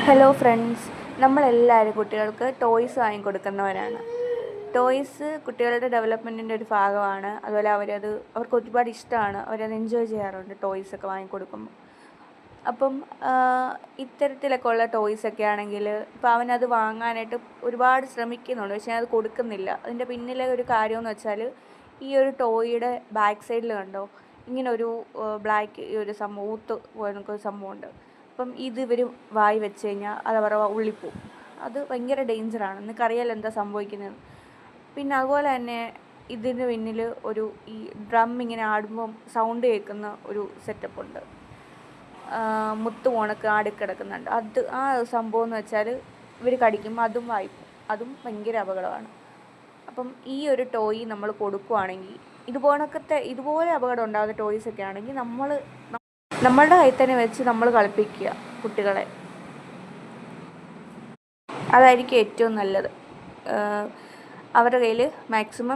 Hello friends, നമ്മളെല്ലാവരും കുട്ടികൾക്ക് toys വാങ്ങിക്കൊടുക്കുന്നവരാണ്. Toys കുട്ടികളുടെ ഡെവലപ്മെൻറ്റിൻ്റെ ഒരു ഭാഗമാണ്. അതുപോലെ അവർക്ക് ഒരുപാട് ഇഷ്ടമാണ്, അവരത് എൻജോയ് ചെയ്യാറുണ്ട് ടോയ്സൊക്കെ വാങ്ങിക്കൊടുക്കുമ്പോൾ. അപ്പം ഇത്തരത്തിലൊക്കെ ഉള്ള ടോയ്സൊക്കെ ആണെങ്കിൽ ഇപ്പോൾ അവനത് വാങ്ങാനായിട്ട് ഒരുപാട് ശ്രമിക്കുന്നുണ്ട്, പക്ഷേ അത് കൊടുക്കുന്നില്ല. അതിൻ്റെ പിന്നിലെ ഒരു കാര്യമെന്ന് വെച്ചാൽ, ഈ ഒരു ടോയുടെ ബാക്ക് സൈഡിൽ കണ്ടോ, ഇങ്ങനൊരു ബ്ലാക്ക് ഒരു സംഭവം ഊത്ത് പോലൊരു സംഭവമുണ്ട്. അപ്പം ഇവർ വായി വെച്ച് കഴിഞ്ഞാൽ അത് അവരുടെ ഉള്ളിൽ പോവും. അത് ഭയങ്കര ഡേഞ്ചറാണ്. നിനക്കറിയാലോ എന്താ സംഭവിക്കുന്നത്. പിന്നെ അതുപോലെ തന്നെ ഇതിന് പിന്നിൽ ഈ ഡ്രം ഇങ്ങനെ ആടുമ്പം സൗണ്ട് കേൾക്കുന്ന ഒരു സെറ്റപ്പുണ്ട്. മുത്ത് പോണക്ക് ആടിക്കിടക്കുന്നുണ്ട്. ആ സംഭവം എന്ന് വെച്ചാൽ ഇവർ കടിക്കുമ്പോൾ അതും വായിപ്പും. അതും ഭയങ്കര അപകടമാണ്. അപ്പം ഈ ഒരു ടോയ് നമ്മൾ കൊടുക്കുകയാണെങ്കിൽ ഇതുപോലെ അപകടം ഉണ്ടാകുന്ന ടോയ്സൊക്കെ ആണെങ്കിൽ നമ്മളുടെ കയ്യിൽ തന്നെ വെച്ച് നമ്മൾ കളിപ്പിക്കുക കുട്ടികളെ. അതായിരിക്കും ഏറ്റവും നല്ലത്. അവരുടെ കയ്യിൽ മാക്സിമം